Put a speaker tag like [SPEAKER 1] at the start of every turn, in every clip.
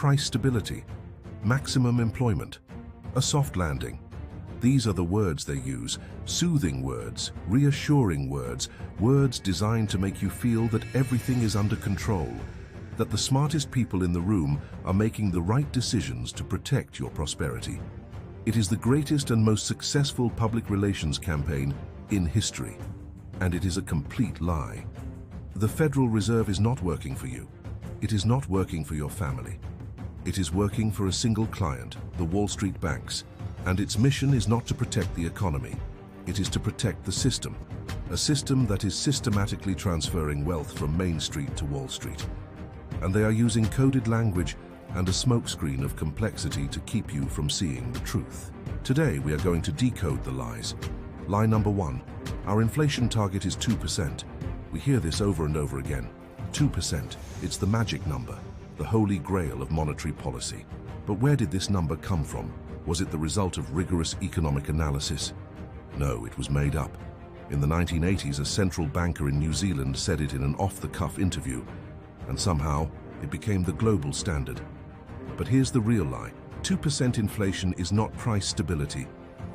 [SPEAKER 1] price stability, maximum employment, a soft landing. These are the words they use, soothing words, reassuring words, words designed to make you feel that everything is under control, that the smartest people in the room are making the right decisions to protect your prosperity. It is the greatest and most successful public relations campaign in history, and it is a complete lie. The Federal Reserve is not working for you. It is not working for your family. It is working for a single client, the Wall Street banks, and its mission is not to protect the economy. It is to protect the system, a system that is systematically transferring wealth from Main Street to Wall Street. And they are using coded language and a smokescreen of complexity to keep you from seeing the truth. Today, we are going to decode the lies. Lie number 1, our inflation target is 2%. We hear this over and over again. 2%, it's the magic number, the holy grail of monetary policy. But where did this number come from? Was it the result of rigorous economic analysis? No, it was made up. In the 1980s, a central banker in New Zealand said it in an off-the-cuff interview, and somehow it became the global standard. But here's the real lie. 2% inflation is not price stability.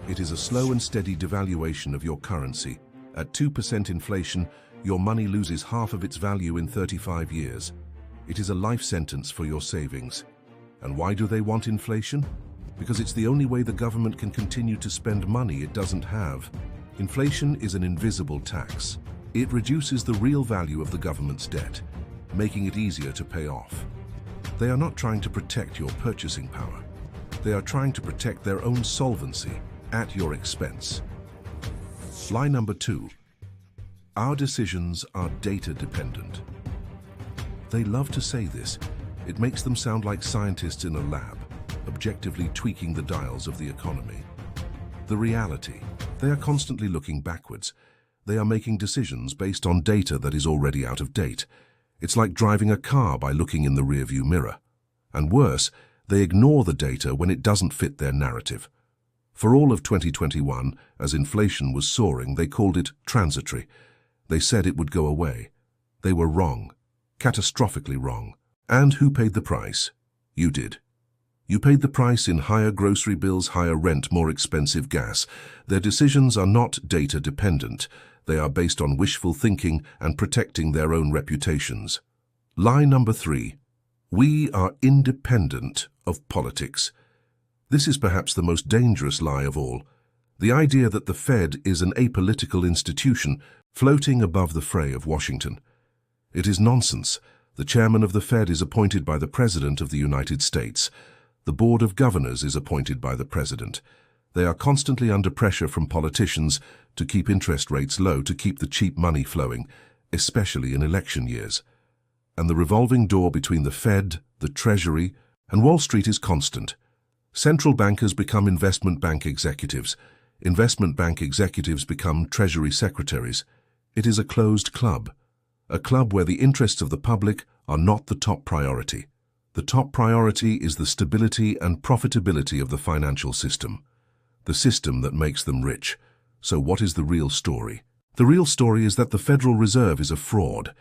[SPEAKER 1] It is a slow and steady devaluation of your currency. At 2% inflation, your money loses half of its value in 35 years. It is a life sentence for your savings. And why do they want inflation? Because it's the only way the government can continue to spend money it doesn't have. Inflation is an invisible tax. It reduces the real value of the government's debt, making it easier to pay off. They are not trying to protect your purchasing power. They are trying to protect their own solvency at your expense. Lie number 2. Our decisions are data dependent. They love to say this. It makes them sound like scientists in a lab, objectively tweaking the dials of the economy. The reality, they are constantly looking backwards. They are making decisions based on data that is already out of date. It's like driving a car by looking in the rearview mirror. And worse, they ignore the data when it doesn't fit their narrative. For all of 2021, as inflation was soaring, they called it transitory. They said it would go away. They were wrong, catastrophically wrong. And who paid the price? You did. You paid the price in higher grocery bills, higher rent, more expensive gas. Their decisions are not data dependent. They are based on wishful thinking and protecting their own reputations. Lie number 3. We are independent of politics. This is perhaps the most dangerous lie of all. The idea that the Fed is an apolitical institution floating above the fray of Washington. It is nonsense. The chairman of the Fed is appointed by the President of the United States. The Board of Governors is appointed by the President. They are constantly under pressure from politicians to keep interest rates low, to keep the cheap money flowing, especially in election years. And the revolving door between the Fed, the Treasury, and Wall Street is constant. Central bankers become investment bank executives. Investment bank executives become Treasury secretaries. It is a closed club. A club where the interests of the public are not the top priority. The top priority is the stability and profitability of the financial system, the system that makes them rich. So what is the real story? The real story is that the Federal Reserve is a fraud.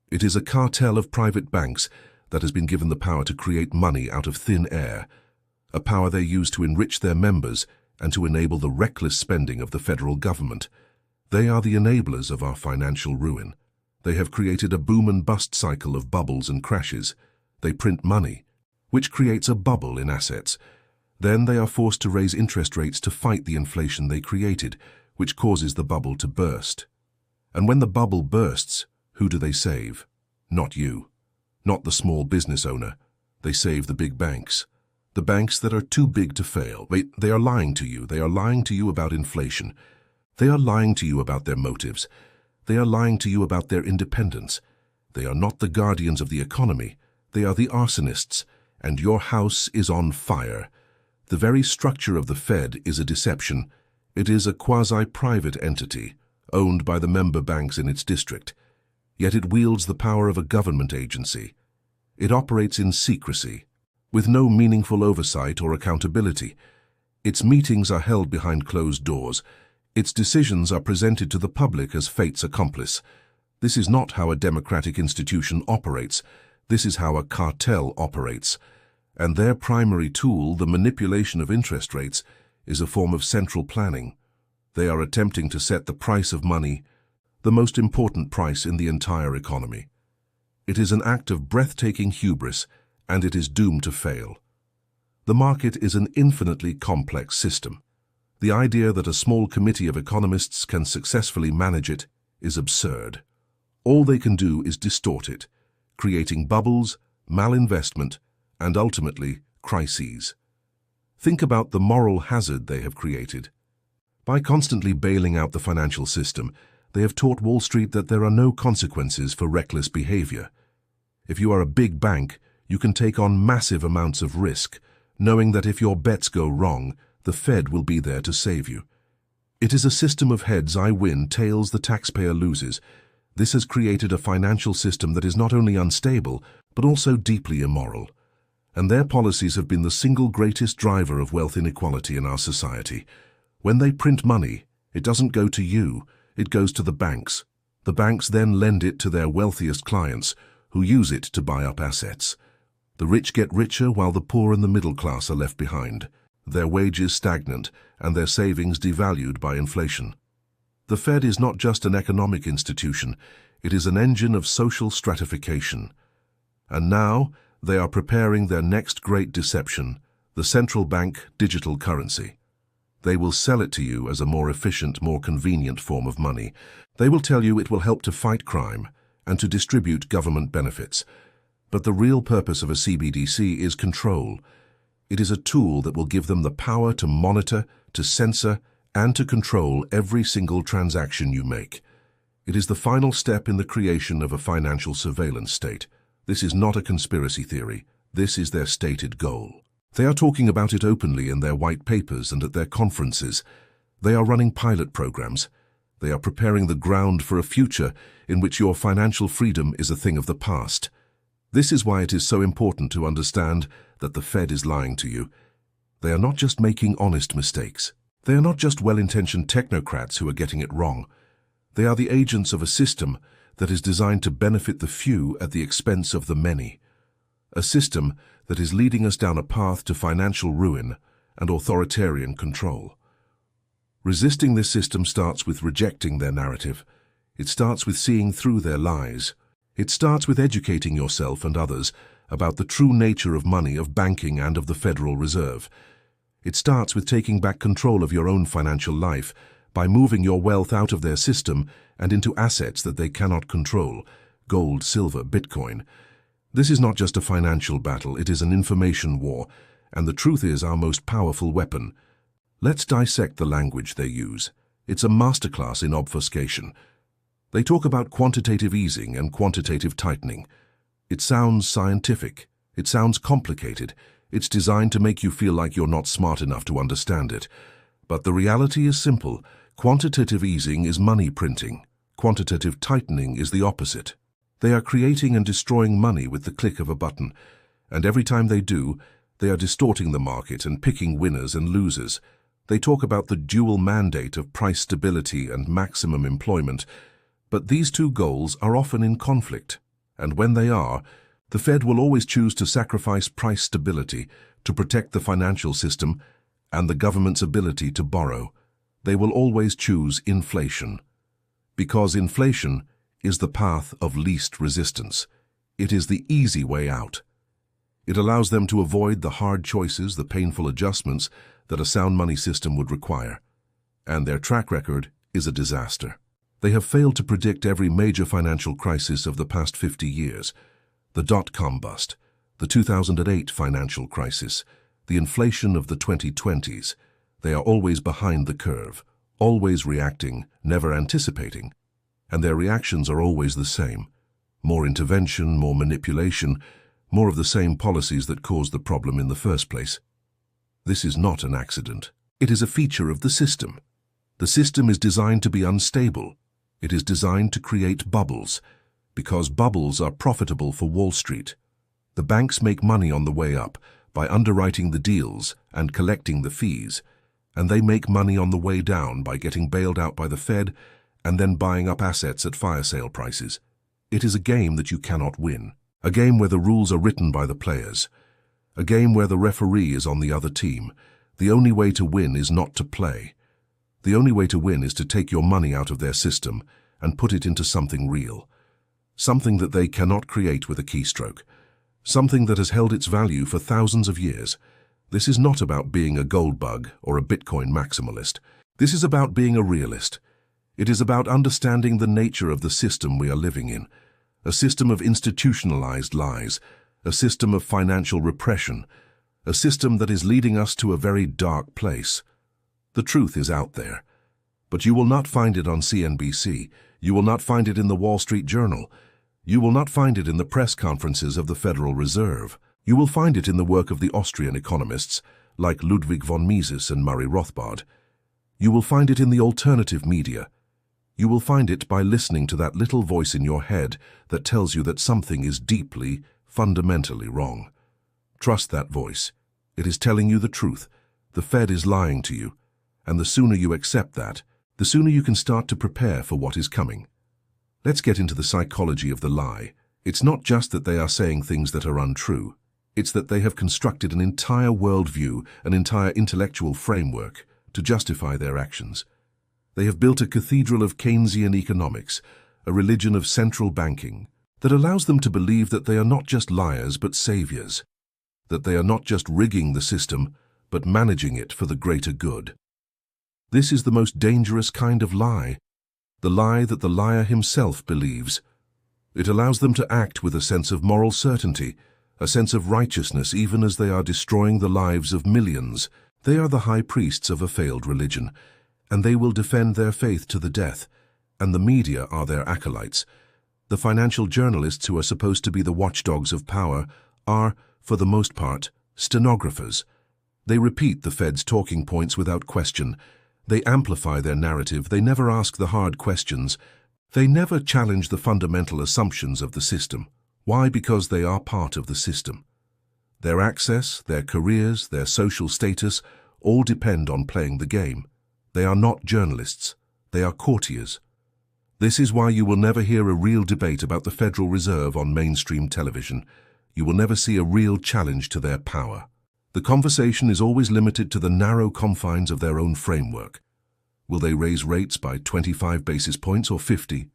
[SPEAKER 1] It is a cartel of private banks that has been given the power to create money out of thin air, a power they use to enrich their members and to enable the reckless spending of the federal government. They are the enablers of our financial ruin. They have created a boom and bust cycle of bubbles and crashes. They print money, which creates a bubble in assets. Then they are forced to raise interest rates to fight the inflation they created, which causes the bubble to burst. And when the bubble bursts, who do they save? Not you. Not the small business owner. They save the big banks. The banks that are too big to fail. Wait, they are lying to you. They are lying to you about inflation. They are lying to you about their motives. They are lying to you about their independence. They are not the guardians of the economy. They are the arsonists, and your house is on fire. The very structure of the Fed is a deception. It is a quasi-private entity, owned by the member banks in its district. Yet it wields the power of a government agency. It operates in secrecy, with no meaningful oversight or accountability. Its meetings are held behind closed doors. Its decisions are presented to the public as fate's accomplice. This is not how a democratic institution operates. This is how a cartel operates. And their primary tool, the manipulation of interest rates, is a form of central planning. They are attempting to set the price of money, the most important price in the entire economy. It is an act of breathtaking hubris, and it is doomed to fail. The market is an infinitely complex system. The idea that a small committee of economists can successfully manage it is absurd. All they can do is distort it, creating bubbles, malinvestment, and ultimately, crises. Think about the moral hazard they have created. By constantly bailing out the financial system, they have taught Wall Street that there are no consequences for reckless behavior. If you are a big bank, you can take on massive amounts of risk, knowing that if your bets go wrong, the Fed will be there to save you. It is a system of heads I win, tails the taxpayer loses. This has created a financial system that is not only unstable, but also deeply immoral. And their policies have been the single greatest driver of wealth inequality in our society. When they print money, it doesn't go to you, it goes to the banks. The banks then lend it to their wealthiest clients, who use it to buy up assets. The rich get richer while the poor and the middle class are left behind, their wages stagnant and their savings devalued by inflation. The Fed is not just an economic institution, it is an engine of social stratification. And now, they are preparing their next great deception, the central bank digital currency. They will sell it to you as a more efficient, more convenient form of money. They will tell you it will help to fight crime and to distribute government benefits. But the real purpose of a CBDC is control. It is a tool that will give them the power to monitor, to censor, and to control every single transaction you make. It is the final step in the creation of a financial surveillance state. This is not a conspiracy theory. This is their stated goal. They are talking about it openly in their white papers and at their conferences. They are running pilot programs. They are preparing the ground for a future in which your financial freedom is a thing of the past. This is why it is so important to understand that the Fed is lying to you. They are not just making honest mistakes. They are not just well-intentioned technocrats who are getting it wrong. They are the agents of a system that is designed to benefit the few at the expense of the many. A system that is leading us down a path to financial ruin and authoritarian control. Resisting this system starts with rejecting their narrative. It starts with seeing through their lies. It starts with educating yourself and others about the true nature of money, of banking, and of the Federal Reserve. It starts with taking back control of your own financial life by moving your wealth out of their system and into assets that they cannot control: gold, silver, Bitcoin. This is not just a financial battle, it is an information war, and the truth is our most powerful weapon. Let's dissect the language they use. It's a masterclass in obfuscation. They talk about quantitative easing and quantitative tightening. It sounds scientific. It sounds complicated. It's designed to make you feel like you're not smart enough to understand it. But the reality is simple. Quantitative easing is money printing. Quantitative tightening is the opposite. They are creating and destroying money with the click of a button. And every time they do, they are distorting the market and picking winners and losers. They talk about the dual mandate of price stability and maximum employment. But these two goals are often in conflict. And when they are, the Fed will always choose to sacrifice price stability to protect the financial system and the government's ability to borrow. They will always choose inflation. Because inflation is the path of least resistance. It is the easy way out. It allows them to avoid the hard choices, the painful adjustments that a sound money system would require. And their track record is a disaster. They have failed to predict every major financial crisis of the past 50 years. The dot-com bust, the 2008 financial crisis, the inflation of the 2020s. They are always behind the curve, always reacting, never anticipating. And their reactions are always the same. More intervention, more manipulation, more of the same policies that caused the problem in the first place. This is not an accident. It is a feature of the system. The system is designed to be unstable. It is designed to create bubbles, because bubbles are profitable for Wall Street. The banks make money on the way up by underwriting the deals and collecting the fees, and they make money on the way down by getting bailed out by the Fed and then buying up assets at fire sale prices. It is a game that you cannot win, a game where the rules are written by the players. a game where the referee is on the other team. The only way to win is not to play. The only way to win is to take your money out of their system and put it into something real. Something that they cannot create with a keystroke. Something that has held its value for thousands of years. This is not about being a gold bug or a Bitcoin maximalist. This is about being a realist. It is about understanding the nature of the system we are living in. A system of institutionalized lies. A system of financial repression. A system that is leading us to a very dark place. The truth is out there. But you will not find it on CNBC. You will not find it in the Wall Street Journal. You will not find it in the press conferences of the Federal Reserve. You will find it in the work of the Austrian economists, like Ludwig von Mises and Murray Rothbard. You will find it in the alternative media. You will find it by listening to that little voice in your head that tells you that something is deeply, fundamentally wrong. Trust that voice. It is telling you the truth. The Fed is lying to you. And the sooner you accept that, the sooner you can start to prepare for what is coming. Let's get into the psychology of the lie. It's not just that they are saying things that are untrue. It's that they have constructed an entire worldview, an entire intellectual framework to justify their actions. They have built a cathedral of Keynesian economics, a religion of central banking, that allows them to believe that they are not just liars but saviors, that they are not just rigging the system but managing it for the greater good. This is the most dangerous kind of lie, the lie that the liar himself believes. It allows them to act with a sense of moral certainty, a sense of righteousness even as they are destroying the lives of millions. They are the high priests of a failed religion, and they will defend their faith to the death, and the media are their acolytes. The financial journalists who are supposed to be the watchdogs of power are, for the most part, stenographers. They repeat the Fed's talking points without question. They amplify their narrative. They never ask the hard questions. They never challenge the fundamental assumptions of the system. Why? Because they are part of the system. Their access, their careers, their social status all depend on playing the game. They are not journalists. They are courtiers. This is why you will never hear a real debate about the Federal Reserve on mainstream television. You will never see a real challenge to their power. The conversation is always limited to the narrow confines of their own framework. Will they raise rates by 25 basis points or 50?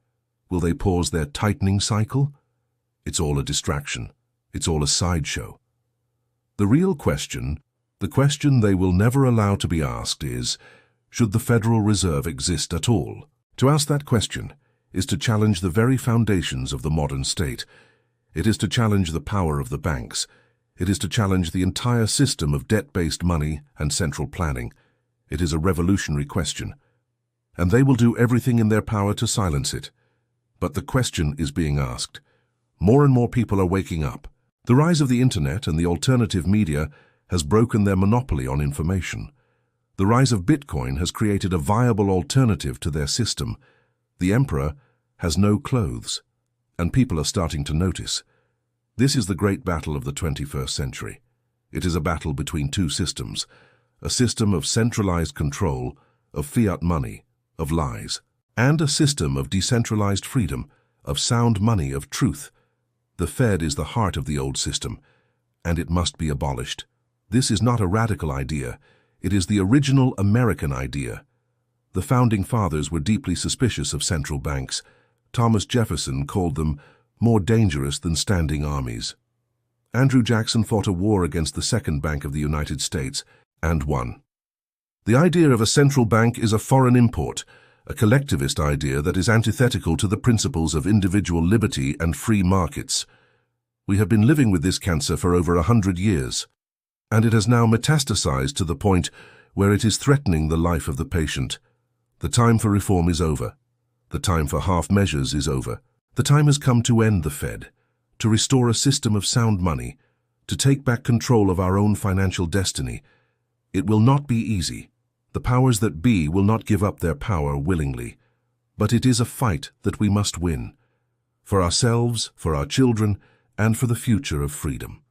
[SPEAKER 1] Will they pause their tightening cycle? It's all a distraction. It's all a sideshow. The real question, the question they will never allow to be asked is, should the Federal Reserve exist at all? To ask that question is to challenge the very foundations of the modern state. It is to challenge the power of the banks. It is to challenge the entire system of debt-based money and central planning. It is a revolutionary question. And they will do everything in their power to silence it. But the question is being asked. More and more people are waking up. The rise of the internet and the alternative media has broken their monopoly on information. The rise of Bitcoin has created a viable alternative to their system. The emperor has no clothes, and people are starting to notice. This is the great battle of the 21st century. It is a battle between two systems, a system of centralized control, of fiat money, of lies, and a system of decentralized freedom, of sound money, of truth. The Fed is the heart of the old system, and it must be abolished. This is not a radical idea. It is the original American idea. The founding fathers were deeply suspicious of central banks. Thomas Jefferson called them more dangerous than standing armies. Andrew Jackson fought a war against the Second Bank of the United States and won. The idea of a central bank is a foreign import, a collectivist idea that is antithetical to the principles of individual liberty and free markets. We have been living with this cancer for over 100 years, and it has now metastasized to the point where it is threatening the life of the patient. The time for reform is over. The time for half measures is over. The time has come to end the Fed, to restore a system of sound money, to take back control of our own financial destiny. It will not be easy. The powers that be will not give up their power willingly. But it is a fight that we must win, for ourselves, for our children, and for the future of freedom.